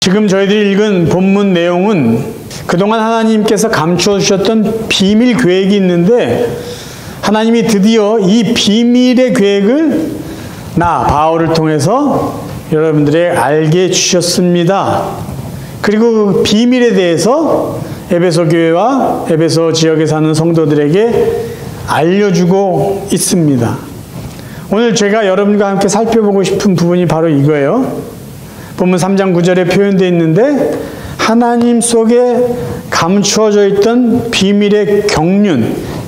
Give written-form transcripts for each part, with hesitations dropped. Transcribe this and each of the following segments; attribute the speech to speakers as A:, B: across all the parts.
A: 지금 저희들이 읽은 본문 내용은 그동안 하나님께서 감추어 주셨던 비밀 계획이 있는데 하나님이 드디어 이 비밀의 계획을 나 바울을 통해서 여러분들에게 알게 해주셨습니다. 그리고 그 비밀에 대해서 에베소 교회와 에베소 지역에 사는 성도들에게 알려주고 있습니다. 오늘 제가 여러분과 함께 살펴보고 싶은 부분이 바로 이거예요. 본문 3장 9절에 표현되어 있는데 하나님 속에 감추어져 있던 비밀의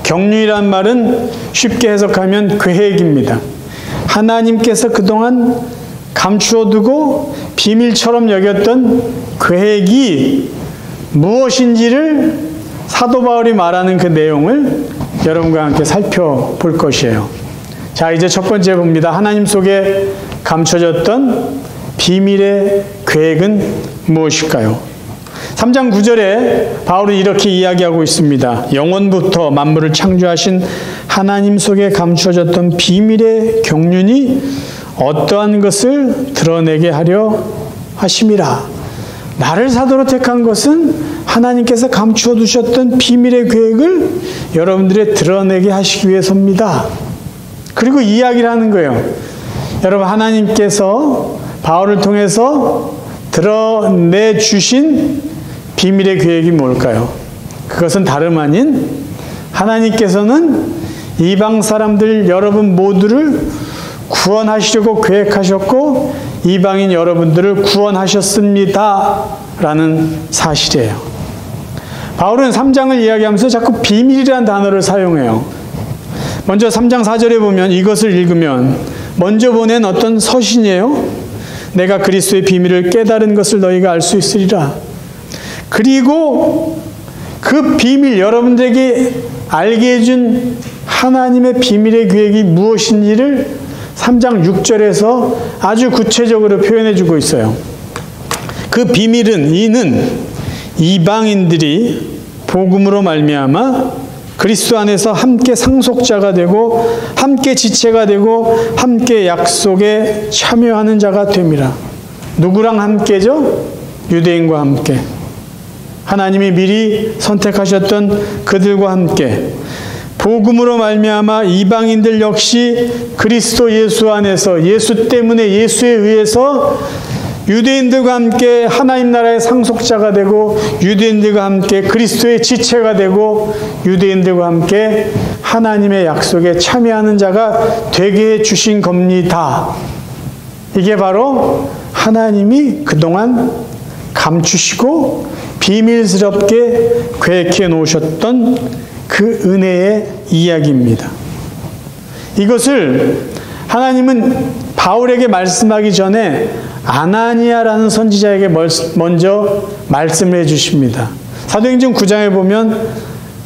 A: 경륜이란 말은 쉽게 해석하면 계획입니다. 하나님께서 그동안 감추어두고 비밀처럼 여겼던 계획이 무엇인지를 사도 바울이 말하는 그 내용을 여러분과 함께 살펴볼 것이에요. 자, 이제 첫 번째 봅니다. 하나님 속에 감춰졌던 비밀의 계획은 무엇일까요? 3장 9절에 바울은 이렇게 이야기하고 있습니다. 영원부터 만물을 창조하신 하나님 속에 감춰졌던 비밀의 경륜이 어떠한 것을 드러내게 하려 하심이라. 나를 사도로 택한 것은 하나님께서 감추어 두셨던 비밀의 계획을 여러분들에 드러내게 하시기 위해서입니다. 그리고 이야기를 하는 거예요. 여러분, 하나님께서 바울을 통해서 드러내 주신 비밀의 계획이 뭘까요? 그것은 다름 아닌 하나님께서는 이방 사람들 여러분 모두를 구원하시려고 계획하셨고 이방인 여러분들을 구원하셨습니다 라는 사실이에요. 바울은 3장을 이야기하면서 자꾸 비밀이라는 단어를 사용해요. 먼저 3장 4절에 보면 이것을 읽으면 먼저 보낸 어떤 서신이에요. 내가 그리스도의 비밀을 깨달은 것을 너희가 알 수 있으리라. 그리고 그 비밀, 여러분들에게 알게 해준 하나님의 비밀의 계획이 무엇인지를 3장 6절에서 아주 구체적으로 표현해 주고 있어요. 그 비밀은 이는 이방인들이 복음으로 말미암아 그리스도 안에서 함께 상속자가 되고 함께 지체가 되고 함께 약속에 참여하는 자가 됨이라. 누구랑 함께죠? 유대인과 함께. 하나님이 미리 선택하셨던 그들과 함께 복음으로 말미암아 이방인들 역시 그리스도 예수 안에서 예수 때문에 예수에 의해서 유대인들과 함께 하나님 나라의 상속자가 되고 유대인들과 함께 그리스도의 지체가 되고 유대인들과 함께 하나님의 약속에 참여하는 자가 되게 해 주신 겁니다. 이게 바로 하나님이 그동안 감추시고 비밀스럽게 계획해 놓으셨던 그 은혜의 이야기입니다. 이것을 하나님은 바울에게 말씀하기 전에 아나니아라는 선지자에게 먼저 말씀을 해 주십니다. 사도행전 9장에 보면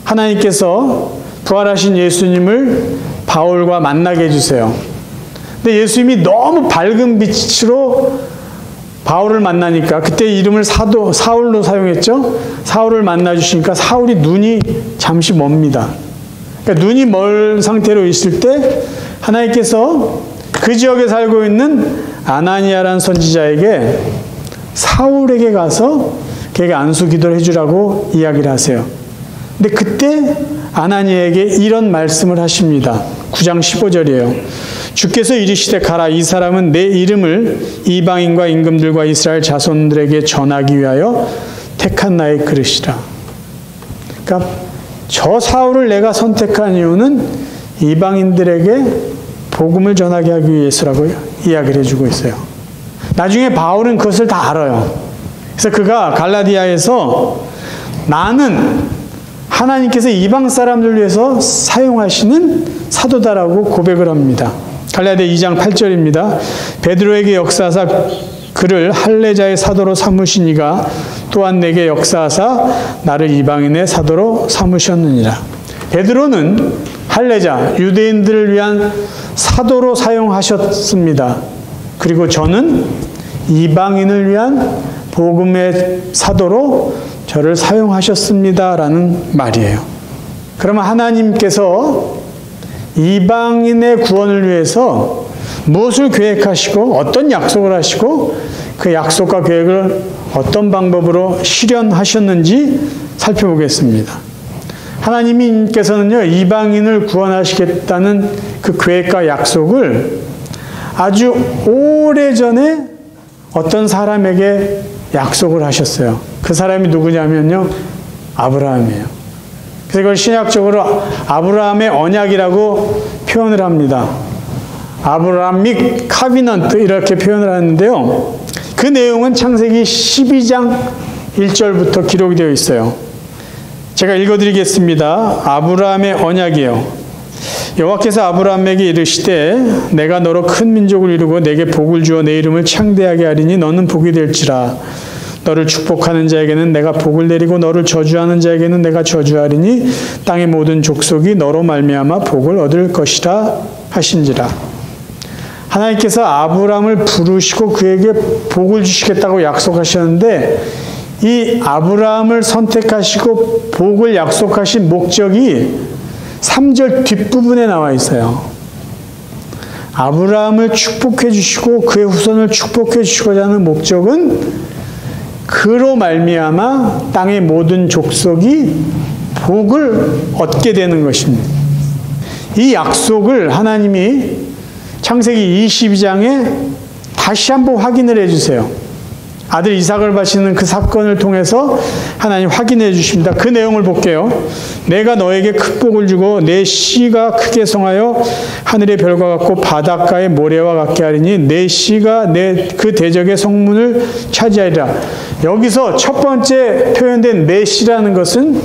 A: 하나님께서 부활하신 예수님을 바울과 만나게 해주세요. 근데 예수님이 너무 밝은 빛으로 바울을 만나니까 그때 이름을 사울로 사용했죠. 사울을 만나주시니까 사울이 눈이 잠시 멉니다. 그러니까 눈이 멀 상태로 있을 때 하나님께서 그 지역에 살고 있는 아나니아라는 선지자에게 사울에게 가서 걔에게 안수 기도를 해주라고 이야기를 하세요. 근데 그때 아나니아에게 이런 말씀을 하십니다. 9장 15절이에요. 주께서 이르시되 가라. 이 사람은 내 이름을 이방인과 임금들과 이스라엘 자손들에게 전하기 위하여 택한 나의 그릇이라. 그러니까 저 사울을 내가 선택한 이유는 이방인들에게 복음을 전하게 하기 위해서라고 이야기를 해주고 있어요. 나중에 바울은 그것을 다 알아요. 그래서 그가 갈라디아에서 나는 하나님께서 이방 사람들 위해서 사용하시는 사도다라고 고백을 합니다. 갈라디아 2장 8절입니다. 베드로에게 역사하사 그를 할례자의 사도로 삼으시니가 또한 내게 역사하사 나를 이방인의 사도로 삼으셨느니라. 베드로는 할례자, 유대인들을 위한 사도로 사용하셨습니다. 그리고 저는 이방인을 위한 복음의 사도로 저를 사용하셨습니다라는 말이에요. 그러면 하나님께서 이방인의 구원을 위해서 무엇을 계획하시고 어떤 약속을 하시고 그 약속과 계획을 어떤 방법으로 실현하셨는지 살펴보겠습니다. 하나님께서는요, 이방인을 구원하시겠다는 그 계획과 약속을 아주 오래전에 어떤 사람에게 약속을 하셨어요. 그 사람이 누구냐면요, 아브라함이에요. 그래서 이걸 신약적으로 아브라함의 언약이라고 표현을 합니다. 아브라함믹 카비넌트 이렇게 표현을 하는데요. 그 내용은 창세기 12장 1절부터 기록이 되어 있어요. 제가 읽어드리겠습니다. 아브라함의 언약이요. 여호와께서 아브라함에게 이르시되 내가 너로 큰 민족을 이루고 내게 복을 주어 내 이름을 창대하게 하리니 너는 복이 될지라. 너를 축복하는 자에게는 내가 복을 내리고 너를 저주하는 자에게는 내가 저주하리니 땅의 모든 족속이 너로 말미암아 복을 얻을 것이라 하신지라. 하나님께서 아브라함을 부르시고 그에게 복을 주시겠다고 약속하셨는데 이 아브라함을 선택하시고 복을 약속하신 목적이 3절 뒷부분에 나와 있어요. 아브라함을 축복해 주시고 그의 후손을 축복해 주시고자 하는 목적은 그로 말미암아 땅의 모든 족속이 복을 얻게 되는 것입니다. 이 약속을 하나님이 창세기 22장에 다시 한번 확인을 해주세요. 아들 이삭을 바치는 그 사건을 통해서 하나님 확인해 주십니다. 그 내용을 볼게요. 내가 너에게 큰 복을 주고 내 씨가 크게 성하여 하늘의 별과 같고 바닷가의 모래와 같게 하리니 내 씨가 그 대적의 성문을 차지하리라. 여기서 첫 번째 표현된 내 씨라는 것은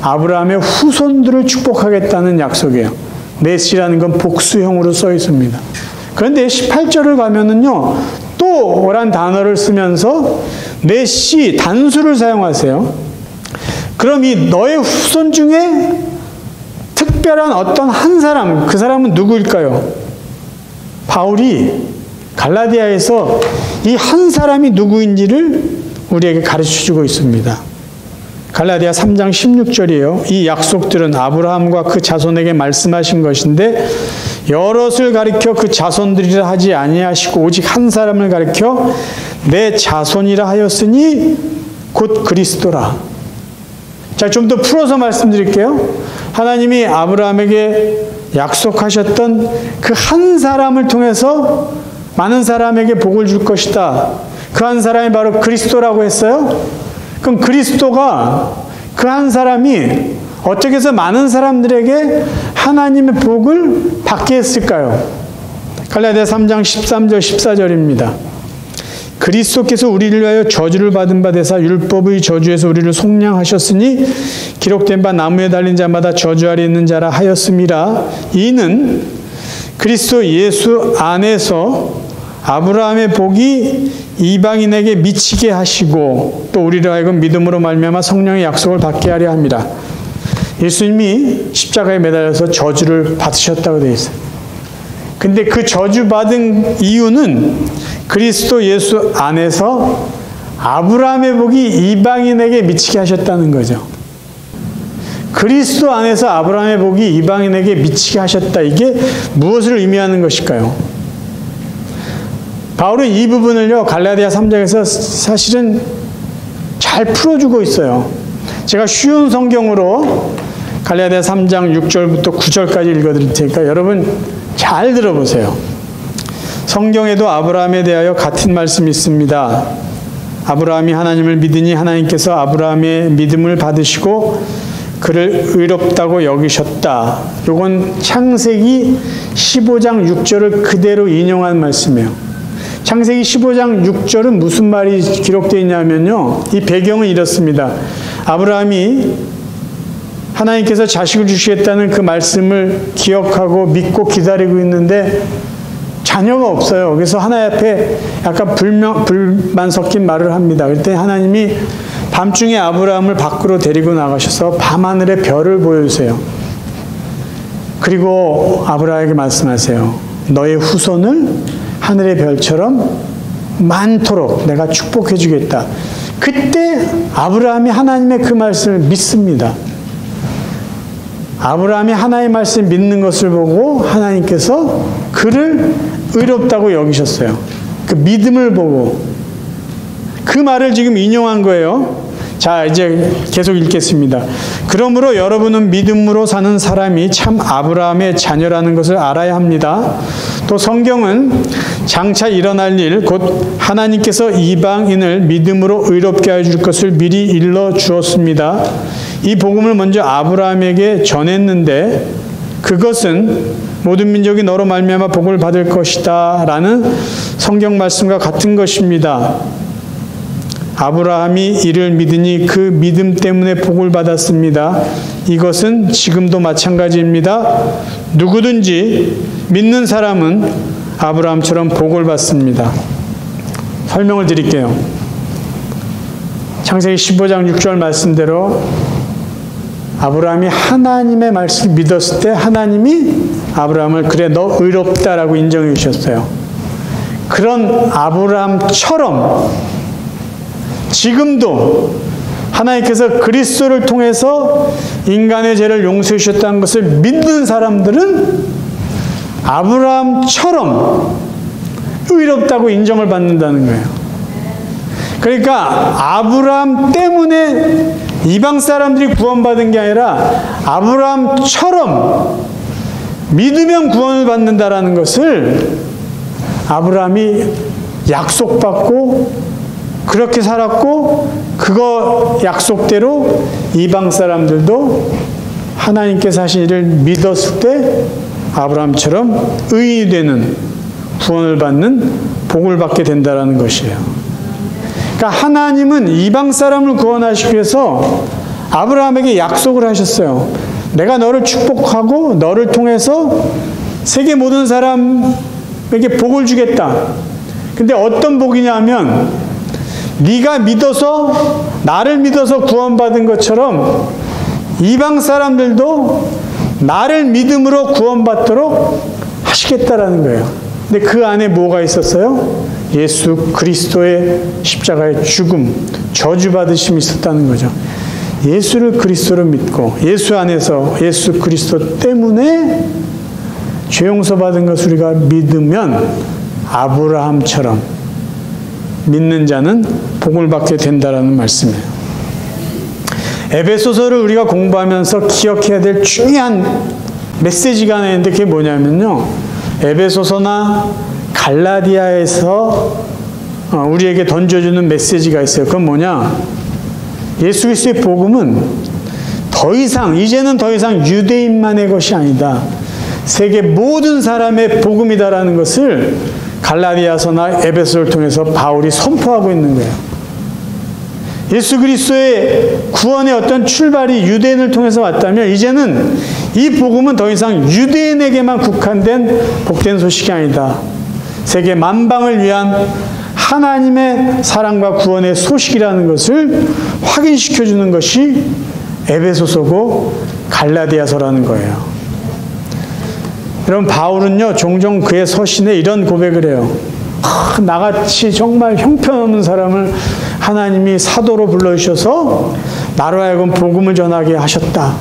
A: 아브라함의 후손들을 축복하겠다는 약속이에요. 내 씨라는 건 복수형으로 써 있습니다. 그런데 18절을 가면은요, 또란 단어를 쓰면서 내 씨 단수를 사용하세요. 그럼 이 너의 후손 중에 특별한 어떤 한 사람, 그 사람은 누구일까요? 바울이 갈라디아에서 이 한 사람이 누구인지를 우리에게 가르쳐주고 있습니다. 갈라디아 3장 16절이에요. 이 약속들은 아브라함과 그 자손에게 말씀하신 것인데 여럿을 가리켜 그 자손들이라 하지 아니하시고 오직 한 사람을 가리켜 내 자손이라 하였으니 곧 그리스도라. 자, 좀 더 풀어서 말씀드릴게요. 하나님이 아브라함에게 약속하셨던 그 한 사람을 통해서 많은 사람에게 복을 줄 것이다. 그 한 사람이 바로 그리스도라고 했어요. 그럼 그리스도가 그 한 사람이 어떻게 해서 많은 사람들에게 하나님의 복을 받게 했을까요? 갈라디아 3장 13절 14절입니다. 그리스도께서 우리를 위하여 저주를 받은 바 되사 율법의 저주에서 우리를 속량하셨으니 기록된 바 나무에 달린 자마다 저주아래 있는 자라 하였음이라. 이는 그리스도 예수 안에서 아브라함의 복이 이방인에게 미치게 하시고 또 우리를 하여금 믿음으로 말미암아 성령의 약속을 받게 하려 함이라. 예수님이 십자가에 매달려서 저주를 받으셨다고 되어 있어요. 근데 그 저주받은 이유는 그리스도 예수 안에서 아브라함의 복이 이방인에게 미치게 하셨다는 거죠. 그리스도 안에서 아브라함의 복이 이방인에게 미치게 하셨다. 이게 무엇을 의미하는 것일까요? 바울은 이 부분을요, 갈라디아 3장에서 사실은 잘 풀어주고 있어요. 제가 쉬운 성경으로 갈라디아 3장 6절부터 9절까지 읽어드릴 테니까 여러분 잘 들어보세요. 성경에도 아브라함에 대하여 같은 말씀이 있습니다. 아브라함이 하나님을 믿으니 하나님께서 아브라함의 믿음을 받으시고 그를 의롭다고 여기셨다. 이건 창세기 15장 6절을 그대로 인용한 말씀이에요. 창세기 15장 6절은 무슨 말이 기록되어 있냐면요, 이 배경은 이렇습니다. 아브라함이 하나님께서 자식을 주시겠다는 그 말씀을 기억하고 믿고 기다리고 있는데 자녀가 없어요. 그래서 하나님 앞에 약간 불만 섞인 말을 합니다. 그랬더니 하나님이 밤중에 아브라함을 밖으로 데리고 나가셔서 밤하늘의 별을 보여주세요. 그리고 아브라함에게 말씀하세요. 너의 후손을 하늘의 별처럼 많도록 내가 축복해 주겠다. 그때 아브라함이 하나님의 그 말씀을 믿습니다. 아브라함이 하나님의 말씀 믿는 것을 보고 하나님께서 그를 의롭다고 여기셨어요. 그 믿음을 보고. 그 말을 지금 인용한 거예요. 자, 이제 계속 읽겠습니다. 그러므로 여러분은 믿음으로 사는 사람이 참 아브라함의 자녀라는 것을 알아야 합니다. 또 성경은 장차 일어날 일, 곧 하나님께서 이방인을 믿음으로 의롭게 해줄 것을 미리 일러 주었습니다. 이 복음을 먼저 아브라함에게 전했는데 그것은 모든 민족이 너로 말미암아 복을 받을 것이다 라는 성경 말씀과 같은 것입니다. 아브라함이 이를 믿으니 그 믿음 때문에 복을 받았습니다. 이것은 지금도 마찬가지입니다. 누구든지 믿는 사람은 아브라함처럼 복을 받습니다. 설명을 드릴게요. 창세기 15장 6절 말씀대로 아브라함이 하나님의 말씀을 믿었을 때 하나님이 아브라함을 그래 너 의롭다라고 인정해 주셨어요. 그런 아브라함처럼 지금도 하나님께서 그리스도를 통해서 인간의 죄를 용서해 주셨다는 것을 믿는 사람들은 아브라함처럼 의롭다고 인정을 받는다는 거예요. 그러니까 아브라함 때문에 이방 사람들이 구원받은 게 아니라 아브라함처럼 믿으면 구원을 받는다라는 것을 아브라함이 약속받고 그렇게 살았고 그거 약속대로 이방 사람들도 하나님께서 하신 일을 믿었을 때 아브라함처럼 의인이 되는 구원을 받는 복을 받게 된다는 것이에요. 그러니까 하나님은 이방 사람을 구원하시기 위해서 아브라함에게 약속을 하셨어요. 내가 너를 축복하고 너를 통해서 세계 모든 사람에게 복을 주겠다. 근데 어떤 복이냐 하면 네가 믿어서 나를 믿어서 구원받은 것처럼 이방 사람들도 나를 믿음으로 구원받도록 하시겠다라는 거예요. 근데 그 안에 뭐가 있었어요? 예수 그리스도의 십자가의 죽음, 저주받으심이 있었다는 거죠. 예수를 그리스도로 믿고 예수 안에서 예수 그리스도 때문에 죄 용서받은 것을 우리가 믿으면 아브라함처럼 믿는 자는 복을 받게 된다라는 말씀이에요. 에베소서를 우리가 공부하면서 기억해야 될 중요한 메시지가 하나 있는데 그게 뭐냐면요. 에베소서나 갈라디아에서 우리에게 던져주는 메시지가 있어요. 그건 뭐냐? 예수 그리스도의 복음은 이제는 더 이상 유대인만의 것이 아니다. 세계 모든 사람의 복음이다라는 것을 갈라디아서나 에베소를 통해서 바울이 선포하고 있는 거예요. 예수 그리스도의 구원의 어떤 출발이 유대인을 통해서 왔다면 이제는 이 복음은 더 이상 유대인에게만 국한된 복된 소식이 아니다. 세계 만방을 위한 하나님의 사랑과 구원의 소식이라는 것을 확인시켜주는 것이 에베소서고 갈라디아서라는 거예요. 여러분 바울은요 종종 그의 서신에 이런 고백을 해요. 나같이 정말 형편없는 사람을 하나님이 사도로 불러주셔서 나로 하여금 복음을 전하게 하셨다.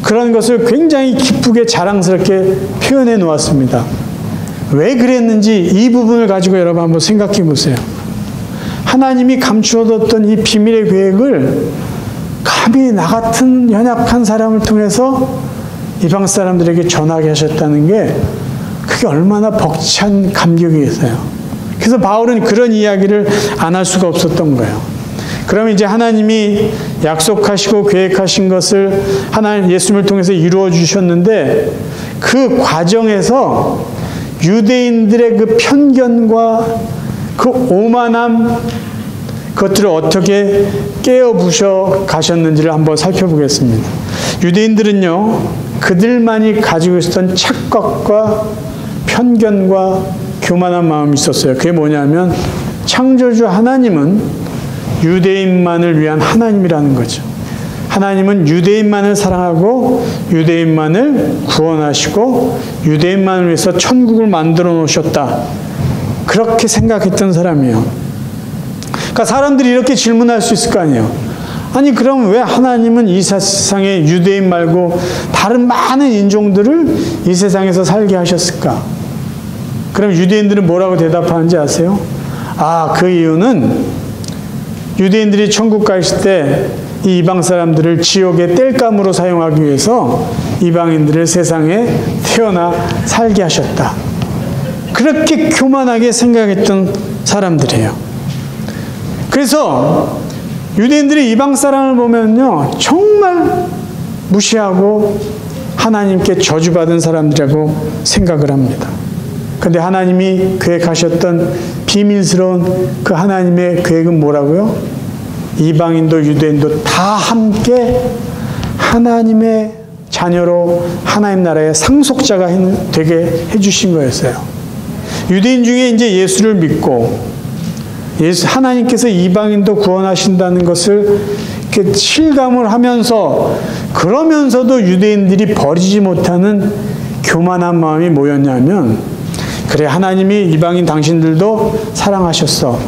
A: 그런 것을 굉장히 기쁘게 자랑스럽게 표현해 놓았습니다. 왜 그랬는지 이 부분을 가지고 여러분 한번 생각해 보세요. 하나님이 감추어뒀던 이 비밀의 계획을 감히 나 같은 연약한 사람을 통해서 이방 사람들에게 전하게 하셨다는 게 그게 얼마나 벅찬 감격이겠어요. 그래서 바울은 그런 이야기를 안 할 수가 없었던 거예요. 그러면 이제 하나님이 약속하시고 계획하신 것을 예수님을 통해서 이루어 주셨는데 그 과정에서 유대인들의 그 편견과 그 오만함 그것들을 어떻게 깨어 부셔 가셨는지를 한번 살펴보겠습니다. 유대인들은요 그들만이 가지고 있었던 착각과 편견과 교만한 마음이 있었어요. 그게 뭐냐면 창조주 하나님은 유대인만을 위한 하나님이라는 거죠. 하나님은 유대인만을 사랑하고 유대인만을 구원하시고 유대인만을 위해서 천국을 만들어 놓으셨다. 그렇게 생각했던 사람이에요. 그러니까 사람들이 이렇게 질문할 수 있을 거 아니에요. 아니 그럼 왜 하나님은 이 세상에 유대인 말고 다른 많은 인종들을 이 세상에서 살게 하셨을까? 그럼 유대인들은 뭐라고 대답하는지 아세요? 아, 그 이유는 유대인들이 천국 가실 때 이 이방 사람들을 지옥의 땔감으로 사용하기 위해서 이방인들을 세상에 태어나 살게 하셨다. 그렇게 교만하게 생각했던 사람들이에요. 그래서 유대인들이 이방 사람을 보면요, 정말 무시하고 하나님께 저주받은 사람들이라고 생각을 합니다. 그런데 하나님이 계획하셨던 비밀스러운 그 하나님의 계획은 뭐라고요? 이방인도 유대인도 다 함께 하나님의 자녀로 하나님 나라의 상속자가 되게 해주신 거였어요. 유대인 중에 이제 예수를 믿고 하나님께서 이방인도 구원하신다는 것을 이렇게 실감을 하면서 그러면서도 유대인들이 버리지 못하는 교만한 마음이 뭐였냐면, 그래 하나님이 이방인 당신들도 사랑하셨어.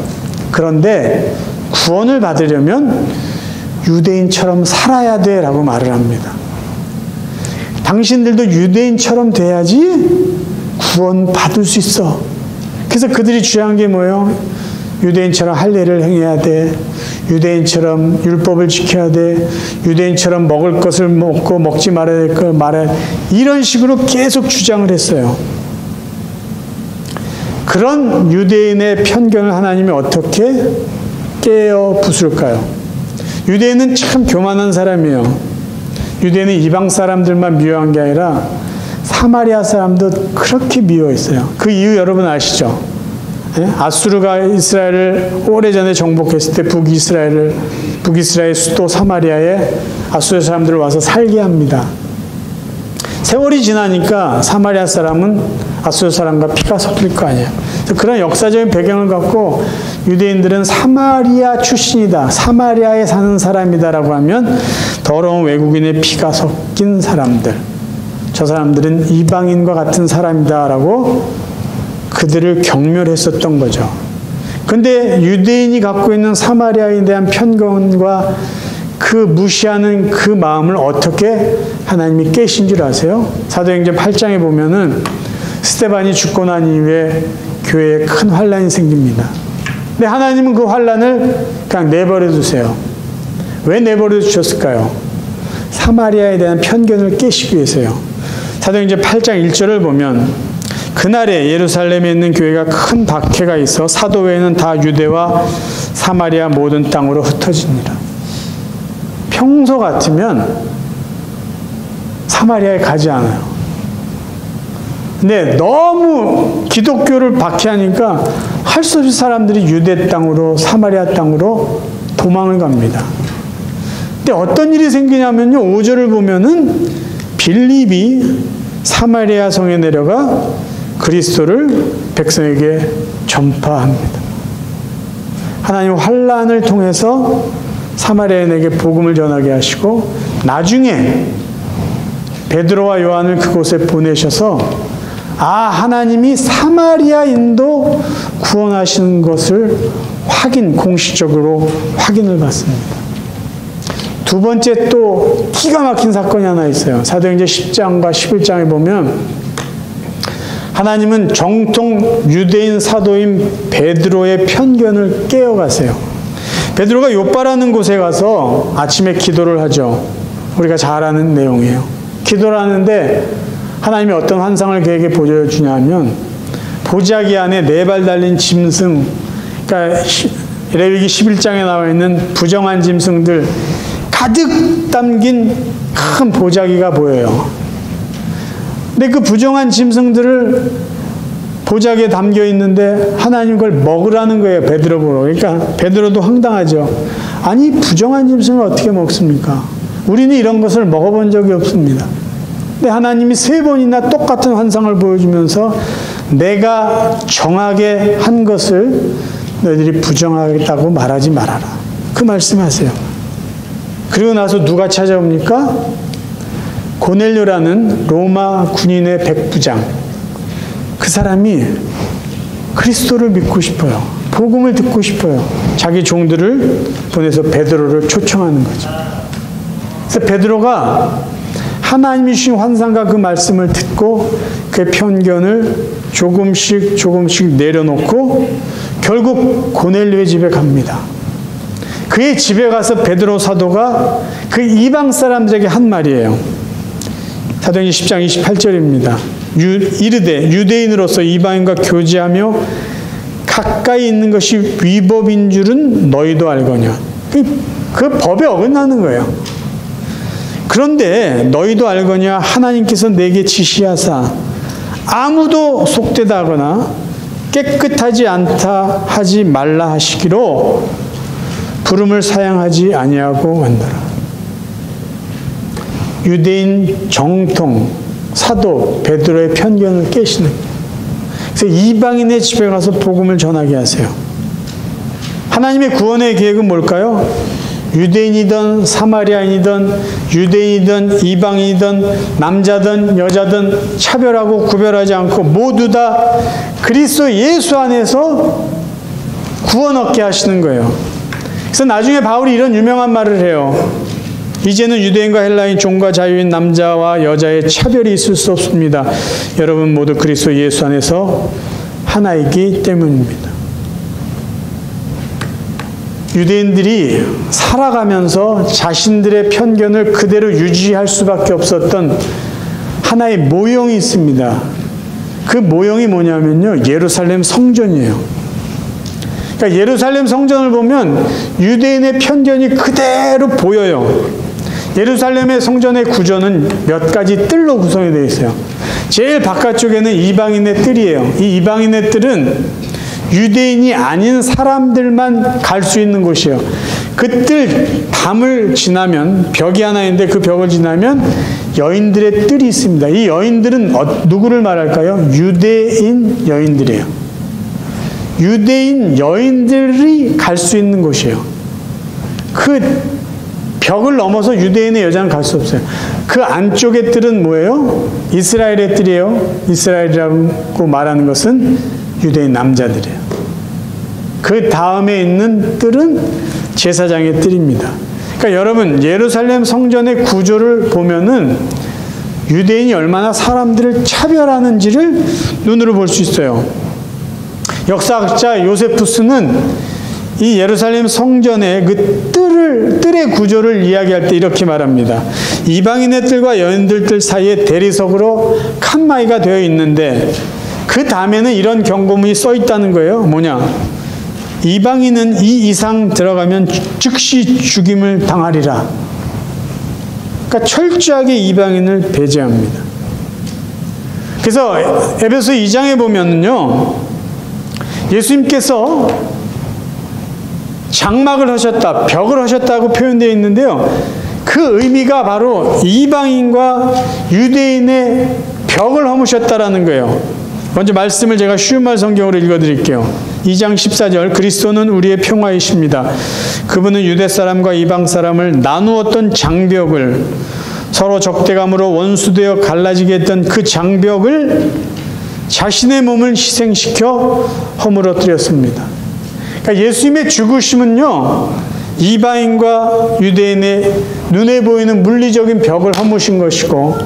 A: 그런데 구원을 받으려면 유대인처럼 살아야 돼 라고 말을 합니다. 당신들도 유대인처럼 돼야지 구원 받을 수 있어. 그래서 그들이 주장한 게 뭐예요? 유대인처럼 할례를 행해야 돼. 유대인처럼 율법을 지켜야 돼. 유대인처럼 먹을 것을 먹고 먹지 말아야 될 걸 말아야 돼. 이런 식으로 계속 주장을 했어요. 그런 유대인의 편견을 하나님이 어떻게 깨어 부술까요? 유대인은 참 교만한 사람이에요. 유대인은 이방 사람들만 미워한 게 아니라 사마리아 사람도 그렇게 미워했어요. 그 이유 여러분 아시죠? 아수르가 이스라엘을 오래전에 정복했을 때 북이스라엘 수도 사마리아에 아수르 사람들을 와서 살게 합니다. 세월이 지나니까 사마리아 사람은 아수르 사람과 피가 섞일 거 아니에요. 그런 역사적인 배경을 갖고 유대인들은 사마리아 출신이다, 사마리아에 사는 사람이다라고 하면 더러운 외국인의 피가 섞인 사람들, 저 사람들은 이방인과 같은 사람이다라고 그들을 경멸했었던 거죠. 그런데 유대인이 갖고 있는 사마리아에 대한 편견과 그 무시하는 그 마음을 어떻게 하나님이 깨신 줄 아세요? 사도행전 8장에 보면은 스데반이 죽고 난 이후에 교회에 큰 환란이 생깁니다. 근데 하나님은 그 환란을 그냥 내버려 두세요. 왜 내버려 두셨을까요? 사마리아에 대한 편견을 깨시기 위해서요. 사도행전 8장 1절을 보면 그날에 예루살렘에 있는 교회가 큰 박해가 있어 사도 외에는 다 유대와 사마리아 모든 땅으로 흩어지니라. 평소 같으면 사마리아에 가지 않아요. 근데 너무 기독교를 박해하니까 할 수 없이 사람들이 유대 땅으로 사마리아 땅으로 도망을 갑니다. 근데 어떤 일이 생기냐면요, 5절을 보면은 빌립이 사마리아 성에 내려가 그리스도를 백성에게 전파합니다. 하나님 환란을 통해서 사마리아인에게 복음을 전하게 하시고 나중에 베드로와 요한을 그곳에 보내셔서 하나님이 사마리아인도 구원하시는 것을 공식적으로 확인을 받습니다. 두 번째 또 기가 막힌 사건이 하나 있어요. 사도행전 10장과 11장에 보면 하나님은 정통 유대인 사도인 베드로의 편견을 깨어가세요. 베드로가 욥바라는 곳에 가서 아침에 기도를 하죠. 우리가 잘 아는 내용이에요. 기도를 하는데 하나님이 어떤 환상을 그에게 보여주냐면 보자기 안에 4발 달린 짐승, 그러니까 레위기 11장에 나와 있는 부정한 짐승들 가득 담긴 큰 보자기가 보여요. 근데 그 부정한 짐승들을 보자기에 담겨 있는데 하나님 그걸 먹으라는 거예요. 베드로 보러. 그러니까 베드로도 황당하죠. 아니 부정한 짐승을 어떻게 먹습니까? 우리는 이런 것을 먹어본 적이 없습니다. 근데 하나님이 3번이나 똑같은 환상을 보여주면서 내가 정하게 한 것을 너희들이 부정하겠다고 말하지 말아라. 그 말씀하세요. 그리고 나서 누가 찾아옵니까? 고넬료라는 로마 군인의 백부장. 그 사람이 그리스도를 믿고 싶어요. 복음을 듣고 싶어요. 자기 종들을 보내서 베드로를 초청하는 거죠. 그래서 베드로가 하나님이 주신 환상과 그 말씀을 듣고 그 편견을 조금씩 내려놓고 결국 고넬료의 집에 갑니다. 그의 집에 가서 베드로 사도가 그 이방 사람들에게 한 말이에요. 사도행전 10장 28절입니다. 이르되 유대인으로서 이방인과 교제하며 가까이 있는 것이 위법인 줄은 너희도 알거냐. 그 법에 어긋나는 거예요. 그런데 너희도 알거냐. 하나님께서 내게 지시하사 아무도 속되다 하거나 깨끗하지 않다 하지 말라 하시기로 부름을 사양하지 아니하고 만더라. 유대인 정통 사도 베드로의 편견을 깨시는 거예요. 그래서 이방인의 집에 가서 복음을 전하게 하세요. 하나님의 구원의 계획은 뭘까요? 유대인이든 사마리아인이든 유대인이든 이방인이든 남자든 여자든 차별하고 구별하지 않고 모두 다 그리스도 예수 안에서 구원 얻게 하시는 거예요. 그래서 나중에 바울이 이런 유명한 말을 해요. 이제는 유대인과 헬라인, 종과 자유인, 남자와 여자의 차별이 있을 수 없습니다. 여러분 모두 그리스도 예수 안에서 하나이기 때문입니다. 유대인들이 살아가면서 자신들의 편견을 그대로 유지할 수밖에 없었던 하나의 모형이 있습니다. 그 모형이 뭐냐면요, 예루살렘 성전이에요. 그러니까 예루살렘 성전을 보면 유대인의 편견이 그대로 보여요. 예루살렘의 성전의 구조는 몇 가지 뜰로 구성이 되어 있어요. 제일 바깥쪽에는 이방인의 뜰이에요. 이 이방인의 뜰은 유대인이 아닌 사람들만 갈 수 있는 곳이에요. 그 뜰 담을 지나면 벽이 하나 있는데 그 벽을 지나면 여인들의 뜰이 있습니다. 이 여인들은 누구를 말할까요? 유대인 여인들이에요. 유대인 여인들이 갈 수 있는 곳이에요. 그 벽을 넘어서 유대인의 여자는 갈 수 없어요. 그 안쪽의 뜰은 뭐예요? 이스라엘의 뜰이에요. 이스라엘이라고 말하는 것은 유대인 남자들이에요. 그 다음에 있는 뜰은 제사장의 뜰입니다. 그러니까 여러분, 예루살렘 성전의 구조를 보면은 유대인이 얼마나 사람들을 차별하는지를 눈으로 볼 수 있어요. 역사학자 요세푸스는 이 예루살렘 성전의 그 뜰의 구조를 이야기할 때 이렇게 말합니다. 이방인의 뜰과 여인들 뜰 사이에 대리석으로 칸마이가 되어 있는데 그 다음에는 이런 경고문이 써 있다는 거예요. 뭐냐? 이방인은 이 이상 들어가면 즉시 죽임을 당하리라. 그러니까 철저하게 이방인을 배제합니다. 그래서 에베소 2장에 보면요, 예수님께서 장막을 하셨다, 벽을 하셨다고 표현되어 있는데요, 그 의미가 바로 이방인과 유대인의 벽을 허무셨다라는 거예요. 먼저 말씀을 제가 쉬운 말 성경으로 읽어드릴게요. 2장 14절, 그리스도는 우리의 평화이십니다. 그분은 유대 사람과 이방 사람을 나누었던 장벽을, 서로 적대감으로 원수되어 갈라지게 했던 그 장벽을 자신의 몸을 희생시켜 허물어뜨렸습니다. 그러니까 예수님의 죽으심은요, 이방인과 유대인의 눈에 보이는 물리적인 벽을 허무신 것이고,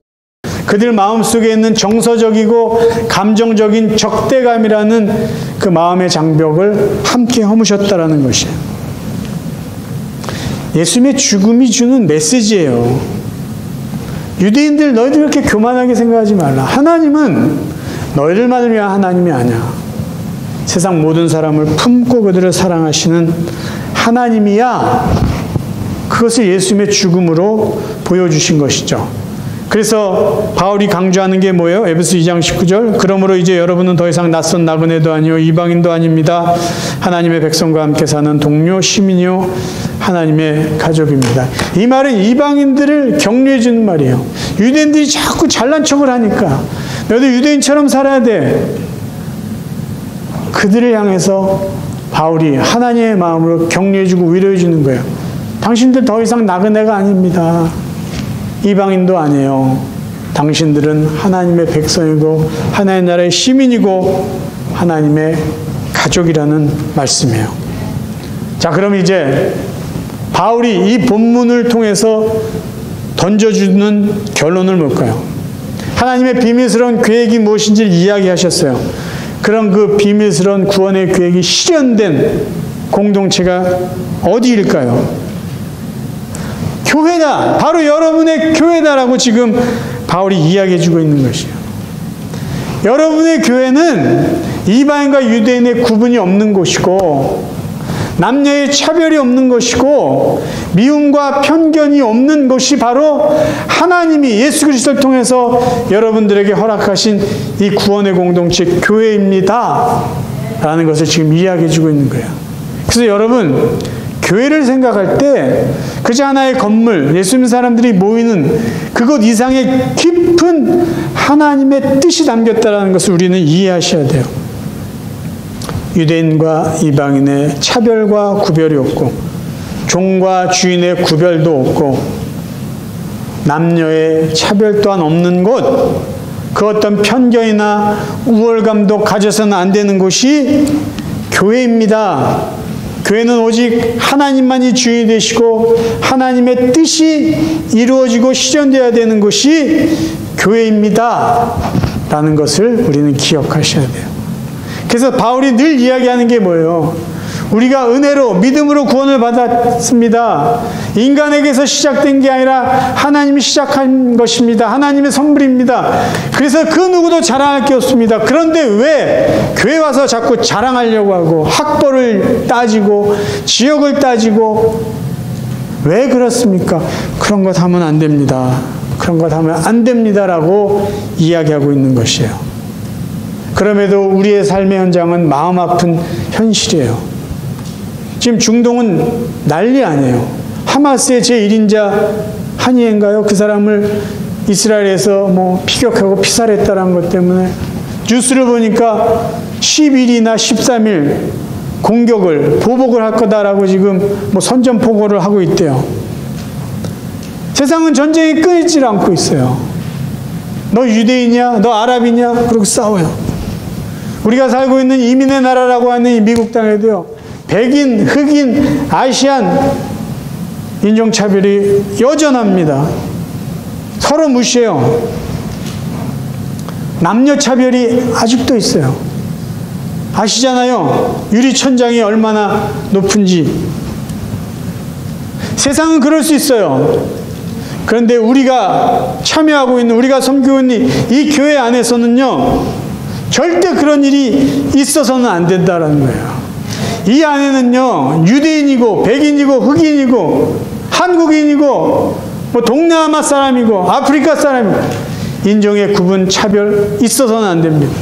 A: 그들 마음속에 있는 정서적이고 감정적인 적대감이라는 그 마음의 장벽을 함께 허무셨다라는 것이에요. 예수님의 죽음이 주는 메시지예요. 유대인들, 너희들 그렇게 교만하게 생각하지 말라. 하나님은 너희들만을 위한 하나님이 아니야. 세상 모든 사람을 품고 그들을 사랑하시는 하나님이야. 그것을 예수님의 죽음으로 보여주신 것이죠. 그래서 바울이 강조하는 게 뭐예요? 에베소 2장 19절, 그러므로 이제 여러분은 더 이상 낯선 나그네도 아니요 이방인도 아닙니다. 하나님의 백성과 함께 사는 동료 시민이요 하나님의 가족입니다. 이 말은 이방인들을 격려해 주는 말이에요. 유대인들이 자꾸 잘난 척을 하니까 너도 유대인처럼 살아야 돼. 그들을 향해서 바울이 하나님의 마음으로 격려해 주고 위로해 주는 거예요. 당신들 더 이상 나그네가 아닙니다. 이방인도 아니에요. 당신들은 하나님의 백성이고 하나님의 나라의 시민이고 하나님의 가족이라는 말씀이에요. 자, 그럼 이제 바울이 이 본문을 통해서 던져주는 결론을 뭘까요? 하나님의 비밀스러운 계획이 무엇인지를 이야기하셨어요. 그런 그 비밀스러운 구원의 계획이 실현된 공동체가 어디일까요? 교회다. 바로 여러분의 교회다라고 지금 바울이 이야기해주고 있는 것이에요. 여러분의 교회는 이방인과 유대인의 구분이 없는 곳이고 남녀의 차별이 없는 것이고 미움과 편견이 없는 것이 바로 하나님이 예수 그리스도를 통해서 여러분들에게 허락하신 이 구원의 공동체 교회입니다 라는 것을 지금 이야기해주고 있는 거예요. 그래서 여러분, 교회를 생각할 때 그저 하나의 건물, 예수 믿는 사람들이 모이는 그곳 이상의 깊은 하나님의 뜻이 담겼다는 것을 우리는 이해하셔야 돼요. 유대인과 이방인의 차별과 구별이 없고 종과 주인의 구별도 없고 남녀의 차별 또한 없는 곳, 그 어떤 편견이나 우월감도 가져서는 안 되는 곳이 교회입니다. 교회는 오직 하나님만이 주인이 되시고 하나님의 뜻이 이루어지고 실현되어야 되는 것이 교회입니다 라는 것을 우리는 기억하셔야 돼요. 그래서 바울이 늘 이야기하는 게 뭐예요? 우리가 은혜로 믿음으로 구원을 받았습니다. 인간에게서 시작된 게 아니라 하나님이 시작한 것입니다. 하나님의 선물입니다. 그래서 그 누구도 자랑할 게 없습니다. 그런데 왜 교회 와서 자꾸 자랑하려고 하고 학벌을 따지고 지역을 따지고 왜 그렇습니까? 그런 것 하면 안 됩니다. 그런 것 하면 안 됩니다라고 이야기하고 있는 것이에요. 그럼에도 우리의 삶의 현장은 마음 아픈 현실이에요. 지금 중동은 난리 아니에요. 하마스의 제1인자 한이엔가요? 그 사람을 이스라엘에서 피격하고 피살했다는 것 때문에 뉴스를 보니까 10일이나 13일 공격을, 보복을 할 거다라고 지금 선전포고를 하고 있대요. 세상은 전쟁이 끊이질 않고 있어요. 너 유대인이야? 너 아랍이냐? 그러고 싸워요. 우리가 살고 있는 이민의 나라라고 하는 이 미국 땅에도요, 백인, 흑인, 아시안 인종차별이 여전합니다. 서로 무시해요. 남녀차별이 아직도 있어요. 아시잖아요. 유리천장이 얼마나 높은지. 세상은 그럴 수 있어요. 그런데 우리가 참여하고 있는, 우리가 섬기고 있는 이 교회 안에서는요, 절대 그런 일이 있어서는 안 된다는 거예요. 이 안에는요, 유대인이고 백인이고 흑인이고 한국인이고 동남아 사람이고 아프리카 사람이고 인종의 구분 차별 있어서는 안 됩니다.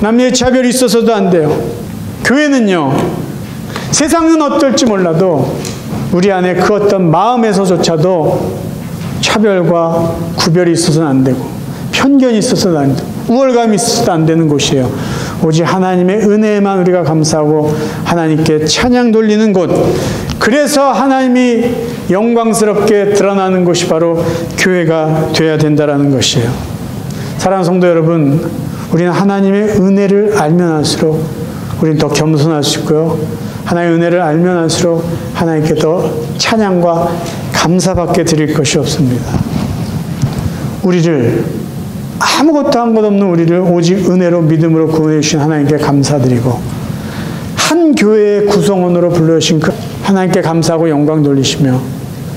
A: 남녀의 차별이 있어서도 안 돼요. 교회는요, 세상은 어떨지 몰라도 우리 안에 그 어떤 마음에서조차도 차별과 구별이 있어서는 안 되고 편견이 있어서는 안 되고 우월감이 있어서도 안 되는 곳이에요. 오직 하나님의 은혜에만 우리가 감사하고 하나님께 찬양 돌리는 곳, 그래서 하나님이 영광스럽게 드러나는 곳이 바로 교회가 되어야 된다는 것이에요. 사랑하는 성도 여러분, 우리는 하나님의 은혜를 알면 할수록 우리는 더 겸손할 수 있고요. 하나님의 은혜를 알면 할수록 하나님께 더 찬양과 감사밖에 드릴 것이 없습니다. 우리를, 아무것도 한 것 없는 우리를 오직 은혜로 믿음으로 구원해 주신 하나님께 감사드리고 한 교회의 구성원으로 불러주신 그 하나님께 감사하고 영광 돌리시며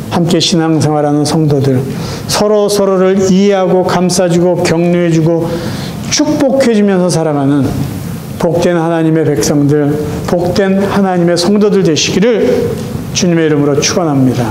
A: 함께 신앙생활하는 성도들, 서로를 이해하고 감싸주고 격려해주고 축복해주면서 살아가는 복된 하나님의 백성들, 복된 하나님의 성도들 되시기를 주님의 이름으로 축원합니다.